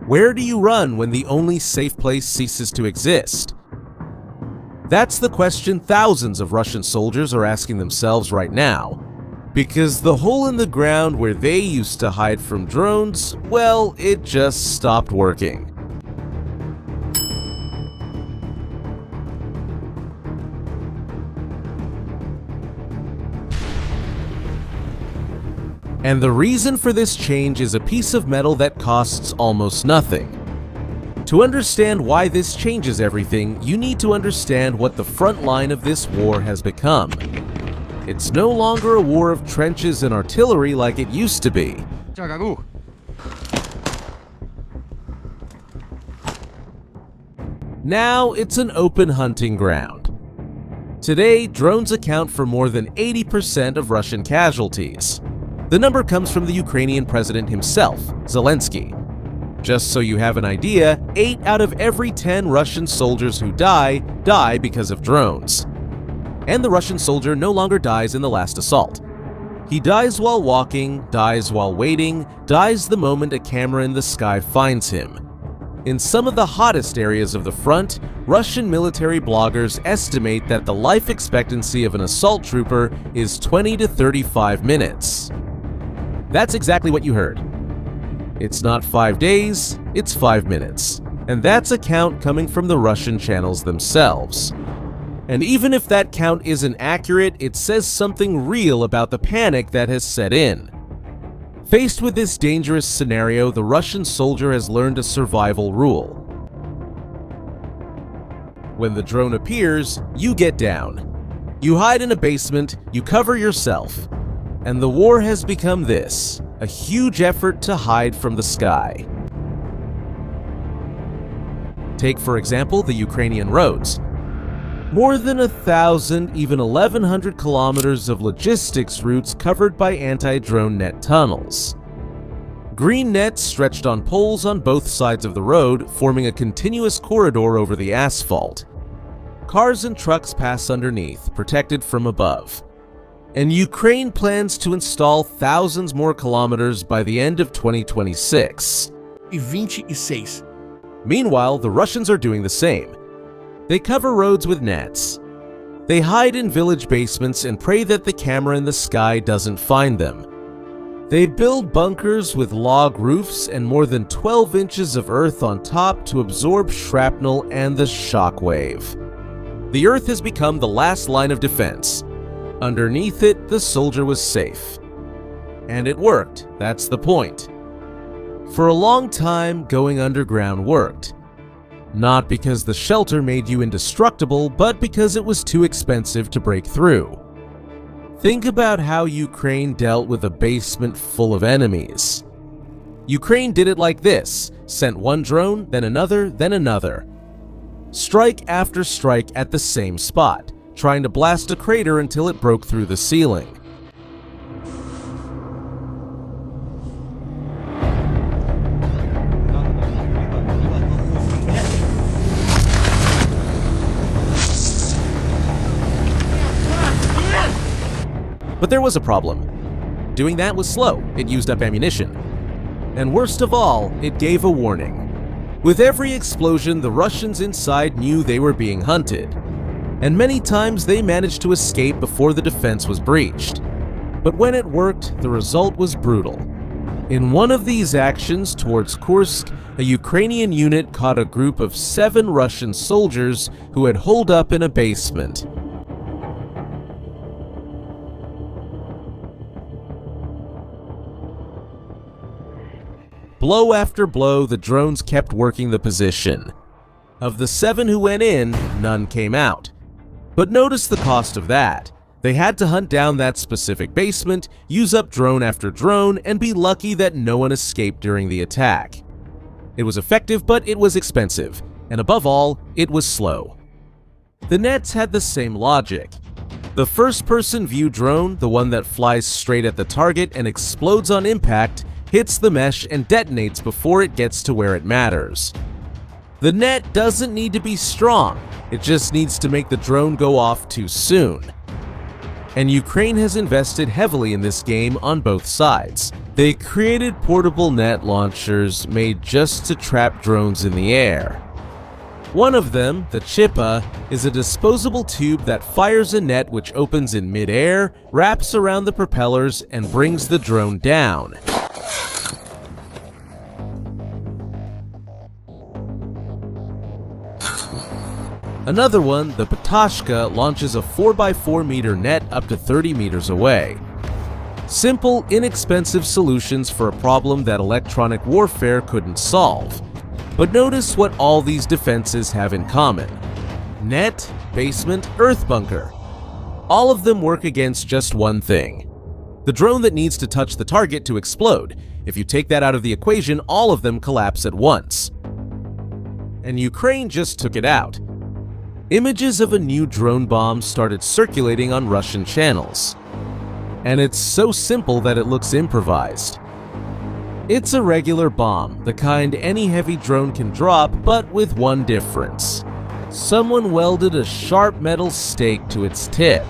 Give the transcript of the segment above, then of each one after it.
Where do you run when the only safe place ceases to exist? That's the question thousands of Russian soldiers are asking themselves right now. Because the hole in the ground where they used to hide from drones, well, it just stopped working. And the reason for this change is a piece of metal that costs almost nothing. To understand why this changes everything, you need to understand what the front line of this war has become. It's no longer a war of trenches and artillery like it used to be. Now it's an open hunting ground. Today, drones account for more than 80% of Russian casualties. The number comes from the Ukrainian president himself, Zelensky. Just so you have an idea, 8 out of every 10 Russian soldiers who die because of drones. And the Russian soldier no longer dies in the last assault. He dies while walking, dies while waiting, dies the moment a camera in the sky finds him. In some of the hottest areas of the front, Russian military bloggers estimate that the life expectancy of an assault trooper is 20 to 35 minutes. That's exactly what you heard. It's not 5 days, it's 5 minutes. And that's a count coming from the Russian channels themselves. And even if that count isn't accurate, it says something real about the panic that has set in. Faced with this dangerous scenario, the Russian soldier has learned a survival rule. When the drone appears, you get down. You hide in a basement, you cover yourself. And the war has become this, a huge effort to hide from the sky. Take, for example, the Ukrainian roads. More than 1,000, even 1,100 kilometers of logistics routes covered by anti-drone net tunnels. Green nets stretched on poles on both sides of the road, forming a continuous corridor over the asphalt. Cars and trucks pass underneath, protected from above. And Ukraine plans to install thousands more kilometers by the end of 2026. Meanwhile, the Russians are doing the same. They cover roads with nets. They hide in village basements and pray that the camera in the sky doesn't find them. They build bunkers with log roofs and more than 12 inches of earth on top to absorb shrapnel and the shockwave. The earth has become the last line of defense. Underneath it, the soldier was safe. And it worked, that's the point. For a long time, going underground worked. Not because the shelter made you indestructible, but because it was too expensive to break through. Think about how Ukraine dealt with a basement full of enemies. Ukraine did it like this, sent one drone, then another. Strike after strike at the same spot, trying to blast a crater until it broke through the ceiling. But there was a problem. Doing that was slow, it used up ammunition. And worst of all, it gave a warning. With every explosion, the Russians inside knew they were being hunted. And many times they managed to escape before the defense was breached. But when it worked, the result was brutal. In one of these actions towards Kursk, a Ukrainian unit caught a group of 7 Russian soldiers who had holed up in a basement. Blow after blow, the drones kept working the position. Of the 7 who went in, none came out. But notice the cost of that. They had to hunt down that specific basement, use up drone after drone, and be lucky that no one escaped during the attack. It was effective, but it was expensive. And above all, it was slow. The nets had the same logic. The first-person view drone, the one that flies straight at the target and explodes on impact, hits the mesh and detonates before it gets to where it matters. The net doesn't need to be strong, it just needs to make the drone go off too soon. and Ukraine has invested heavily in this game on both sides. They created portable net launchers made just to trap drones in the air. One of them, the Chipa, is a disposable tube that fires a net which opens in mid-air, wraps around the propellers, and brings the drone down. Another one, the Patashka, launches a 4x4 meter net up to 30 meters away. Simple, inexpensive solutions for a problem that electronic warfare couldn't solve. But notice what all these defenses have in common. Net, basement, earth bunker. All of them work against just one thing: the drone that needs to touch the target to explode. If you take that out of the equation, all of them collapse at once. And Ukraine just took it out. Images of a new drone bomb started circulating on Russian channels. And it's so simple that it looks improvised. It's a regular bomb, the kind any heavy drone can drop, but with one difference. Someone welded a sharp metal stake to its tip.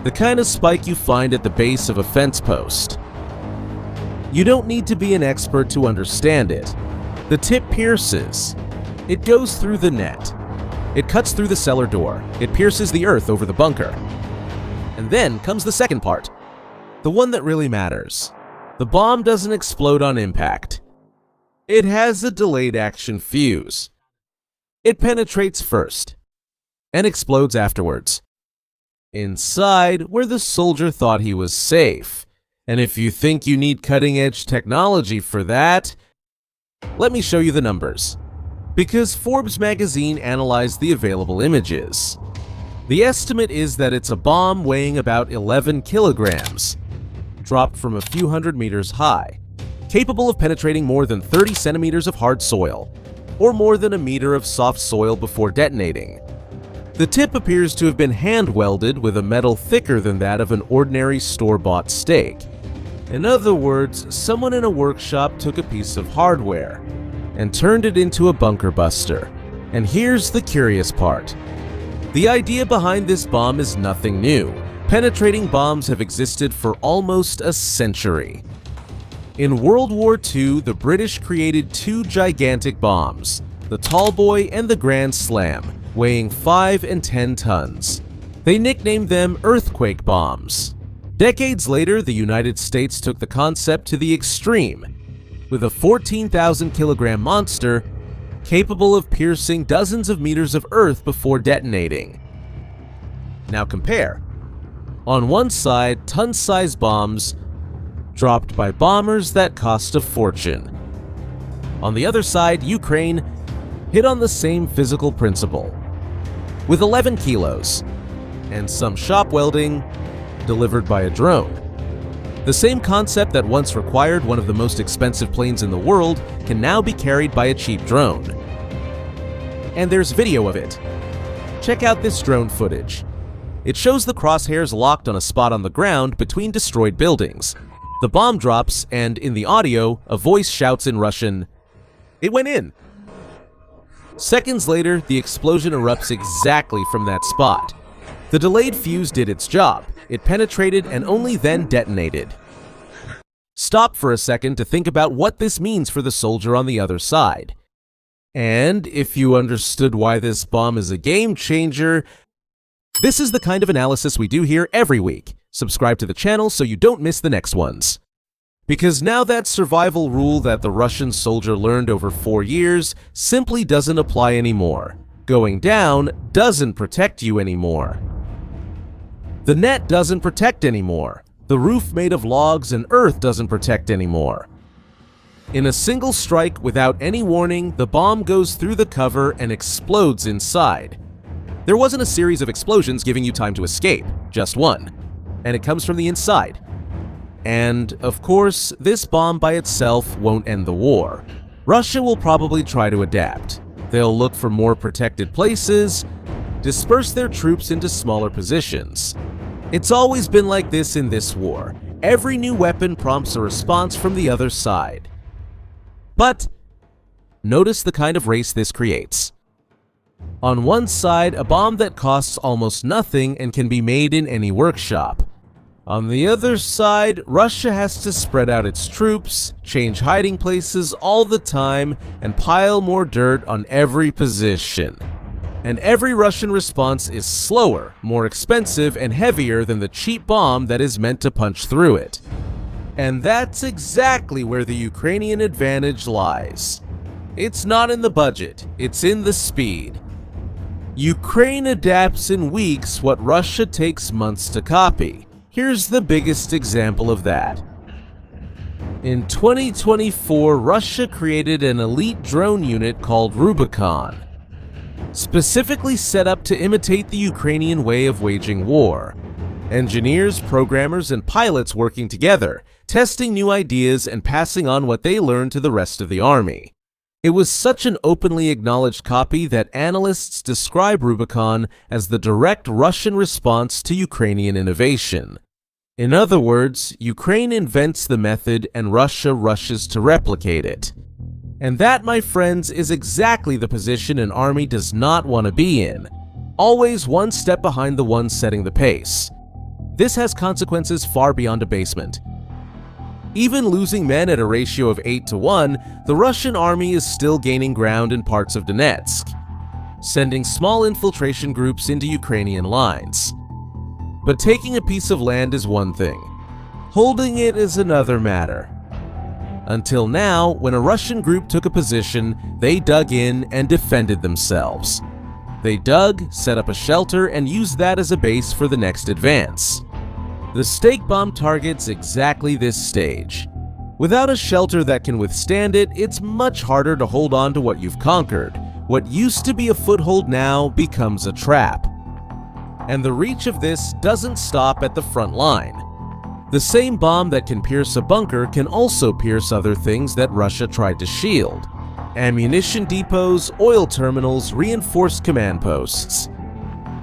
The kind of spike you find at the base of a fence post. You don't need to be an expert to understand it. The tip pierces. It goes through the net. It cuts through the cellar door. It pierces the earth over the bunker. And then comes the second part, the one that really matters. The bomb doesn't explode on impact. It has a delayed action fuse. It penetrates first and explodes afterwards. Inside, where the soldier thought he was safe. And if you think you need cutting-edge technology for that, let me show you the numbers. Because Forbes magazine analyzed the available images. The estimate is that it's a bomb weighing about 11 kilograms, dropped from a few hundred meters high, capable of penetrating more than 30 centimeters of hard soil, or more than a meter of soft soil before detonating. The tip appears to have been hand-welded with a metal thicker than that of an ordinary store-bought stake. In other words, someone in a workshop took a piece of hardware and turned it into a bunker buster. And here's the curious part. The idea behind this bomb is nothing new. Penetrating bombs have existed for almost a century. In World War II, the British created two gigantic bombs, the Tall Boy and the Grand Slam, weighing 5 and 10 tons. They nicknamed them earthquake bombs. Decades later, the United States took the concept to the extreme, with a 14,000 kilogram monster capable of piercing dozens of meters of earth before detonating. Now compare. On one side, ton-sized bombs dropped by bombers that cost a fortune. On the other side, Ukraine hit on the same physical principle, with 11 kilos and some shop welding delivered by a drone. The same concept that once required one of the most expensive planes in the world can now be carried by a cheap drone. And there's video of it. Check out this drone footage. It shows the crosshairs locked on a spot on the ground between destroyed buildings. The bomb drops, and in the audio, a voice shouts in Russian, "It went in!" Seconds later, the explosion erupts exactly from that spot. The delayed fuse did its job. It penetrated and only then detonated. Stop for a second to think about what this means for the soldier on the other side. And if you understood why this bomb is a game changer, this is the kind of analysis we do here every week. Subscribe to the channel so you don't miss the next ones. Because now that survival rule that the Russian soldier learned over 4 years simply doesn't apply anymore. Going down doesn't protect you anymore. The net doesn't protect anymore. The roof made of logs and earth doesn't protect anymore. In a single strike without any warning, the bomb goes through the cover and explodes inside. There wasn't a series of explosions giving you time to escape, just one. And it comes from the inside. And, of course, this bomb by itself won't end the war. Russia will probably try to adapt. They'll look for more protected places, disperse their troops into smaller positions. It's always been like this in this war. Every new weapon prompts a response from the other side. But notice the kind of race this creates. On one side, a bomb that costs almost nothing and can be made in any workshop. On the other side, Russia has to spread out its troops, change hiding places all the time, and pile more dirt on every position. And every Russian response is slower, more expensive, and heavier than the cheap bomb that is meant to punch through it. And that's exactly where the Ukrainian advantage lies. It's not in the budget, it's in the speed. Ukraine adapts in weeks what Russia takes months to copy. Here's the biggest example of that. In 2024, Russia created an elite drone unit called Rubicon, specifically set up to imitate the Ukrainian way of waging war. Engineers, programmers, and pilots working together, testing new ideas and passing on what they learned to the rest of the army. It was such an openly acknowledged copy that analysts describe Rubicon as the direct Russian response to Ukrainian innovation. In other words, Ukraine invents the method and Russia rushes to replicate it. And that, my friends, is exactly the position an army does not want to be in. Always one step behind the one setting the pace. This has consequences far beyond abasement. Even losing men at a ratio of 8-1, the Russian army is still gaining ground in parts of Donetsk, sending small infiltration groups into Ukrainian lines. But taking a piece of land is one thing. Holding it is another matter. Until now, when a Russian group took a position, they dug in and defended themselves. They dug, set up a shelter, and used that as a base for the next advance. The stake bomb targets exactly this stage. Without a shelter that can withstand it, it's much harder to hold on to what you've conquered. What used to be a foothold now becomes a trap. And the reach of this doesn't stop at the front line. The same bomb that can pierce a bunker can also pierce other things that Russia tried to shield. Ammunition depots, oil terminals, reinforced command posts.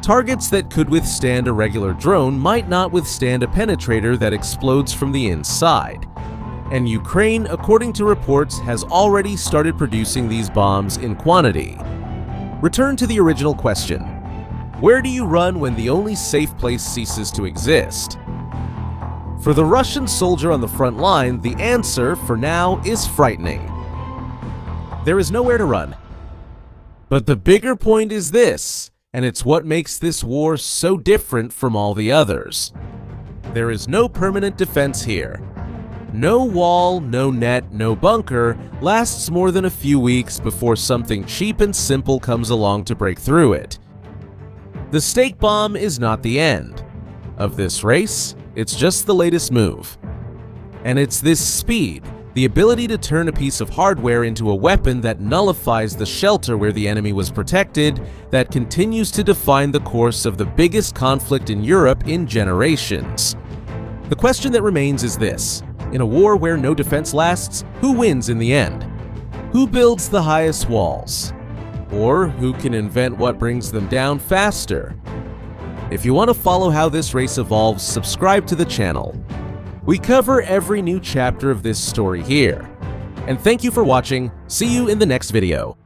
Targets that could withstand a regular drone might not withstand a penetrator that explodes from the inside. And Ukraine, according to reports, has already started producing these bombs in quantity. Return to the original question. Where do you run when the only safe place ceases to exist? For the Russian soldier on the front line, the answer, for now, is frightening. There is nowhere to run. But the bigger point is this, and it's what makes this war so different from all the others. There is no permanent defense here. No wall, no net, no bunker lasts more than a few weeks before something cheap and simple comes along to break through it. The stake bomb is not the end of this race, it's just the latest move. And it's this speed, the ability to turn a piece of hardware into a weapon that nullifies the shelter where the enemy was protected, that continues to define the course of the biggest conflict in Europe in generations. The question that remains is this: in a war where no defense lasts, who wins in the end? Who builds the highest walls? Or who can invent what brings them down faster? If you want to follow how this race evolves, subscribe to the channel. We cover every new chapter of this story here. And thank you for watching. See you in the next video.